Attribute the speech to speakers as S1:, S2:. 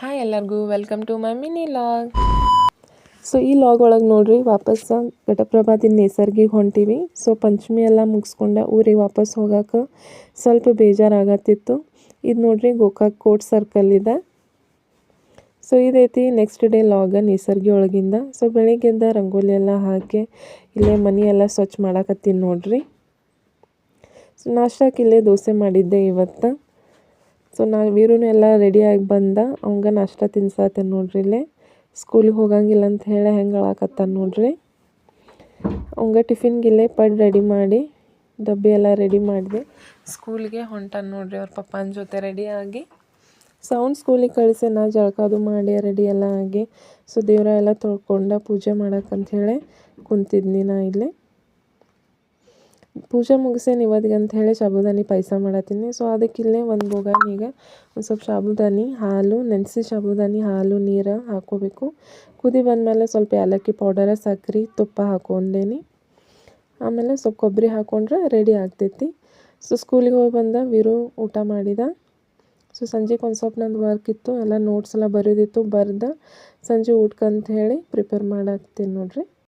S1: Hi ಎಲ್ಲರಿಗೂ welcome to my mini log. So ಈ log ಒಳಗೆ ನೋಡ್ರಿ ವಾಪಸ್ ಘಟಪ್ರಭಾದಿಂದ ನೇಸರ್ಗಿಗೆ ಹೊಂಟೀವಿ. ಸೊ ಪಂಚಮಿ ಎಲ್ಲ ಮುಗಿಸ್ಕೊಂಡ ಊರಿಗೆ ವಾಪಸ್ ಹೋಗೋಕೆ ಸ್ವಲ್ಪ ಬೇಜಾರಾಗತ್ತಿತ್ತು. ಇದು ನೋಡ್ರಿ ಗೋಕಾಕ್ ಕೋರ್ಟ್ ಸರ್ಕಲ್ ಇದೆ. ಸೊ ಇದೈತಿ ನೆಕ್ಸ್ಟ್ ಡೇ ಲಾಗ ನೇಸರ್ಗಿ ಒಳಗಿಂದ. ಸೊ ಬೆಳಿಗ್ಗೆಯಿಂದ ರಂಗೋಲಿ ಎಲ್ಲ ಹಾಕಿ ಇಲ್ಲೇ ಮನೆ ಎಲ್ಲ ಸ್ವಚ್ಛ ಮಾಡಾಕತ್ತೀನಿ ನೋಡ್ರಿ. ಸೊ ನಾಷ್ಟಕ್ಕೆ ಇಲ್ಲೇ ದೋಸೆ ಮಾಡಿದ್ದೆ ಇವತ್ತು. ಸೊ ವೀರುನು ಎಲ್ಲ ರೆಡಿಯಾಗಿ ಬಂದ, ಅವಂಗ ನಾಷ್ಟ ತಿನ್ಸಾತೇನೆ ನೋಡ್ರಿ. ಇಲ್ಲೇ ಸ್ಕೂಲಿಗೆ ಹೋಗಂಗಿಲ್ಲ ಅಂತ ಹೇಳಿ ಹೆಂಗೆ ಅಳಾಕತ್ತಾನ ನೋಡ್ರಿ. ಅವಂಗ ಟಿಫಿನ್ಗೆ ಇಲ್ಲೇ ಪಡ್ ರೆಡಿ ಮಾಡಿ ಡಬ್ಬಿ ಎಲ್ಲ ರೆಡಿ ಮಾಡಿದೆ. ಸ್ಕೂಲಿಗೆ ಹೊಂಟಾನ ನೋಡ್ರಿ ಅವ್ರ ಪಪ್ಪನ ಜೊತೆ ರೆಡಿಯಾಗಿ. ಸೊ ಅವ್ನು ಸ್ಕೂಲಿಗೆ ಕಳಿಸಿ ನಾ ಜಳಕ ಅದು ಮಾಡಿ ರೆಡಿ ಎಲ್ಲ ಆಗಿ ಸೊ ದೇವರ ಎಲ್ಲ ತೊಳ್ಕೊಂಡು ಪೂಜೆ ಮಾಡಕ್ಕಂತ ಹೇಳಿ ಕುಂತಿದ್ನಿ ನಾ ಇಲ್ಲೇ. ಪೂಜೆ ಮುಗಿಸೇನೆ ಇವತ್ತಿಗೆ ಅಂತ ಹೇಳಿ ಸಾಬುದಾನಿ ಪಾಯಸ ಮಾಡತ್ತೀನಿ. ಸೊ ಅದಕ್ಕಿಲ್ಲೇ ಒಂದು ಬೋಗಾನಿಗೆ ಒಂದು ಸ್ವಲ್ಪ ಸಾಬುದಾನಿ ಹಾಲು ನೆನೆಸಿ ಸಾಬುದಾನಿ ಹಾಲು ನೀರು ಹಾಕ್ಕೋಬೇಕು. ಕುದಿ ಬಂದಮೇಲೆ ಸ್ವಲ್ಪ ಏಲಕ್ಕಿ ಪೌಡರ ಸಕ್ಕರೆ ತುಪ್ಪ ಹಾಕ್ಕೊಂಡೇನಿ. ಆಮೇಲೆ ಸ್ವಲ್ಪ ಕೊಬ್ಬರಿ ಹಾಕ್ಕೊಂಡ್ರೆ ರೆಡಿ ಆಗ್ತೈತಿ. ಸೊ ಸ್ಕೂಲಿಗೆ ಹೋಗಿ ಬಂದ ವೀರು ಊಟ ಮಾಡಿದ. ಸೊ ಸಂಜೆಗೆ ಒಂದು ಸ್ವಲ್ಪ ನಂದು ವರ್ಕ್ ಇತ್ತು, ಎಲ್ಲ ನೋಟ್ಸ್ ಎಲ್ಲ ಬರೆಯೋದಿತ್ತು, ಬರೆದ ಸಂಜೆ ಊಟಕ್ಕಂತ ಹೇಳಿ ಪ್ರಿಪೇರ್ ಮಾಡಾಕ್ತೀನಿ ನೋಡ್ರಿ.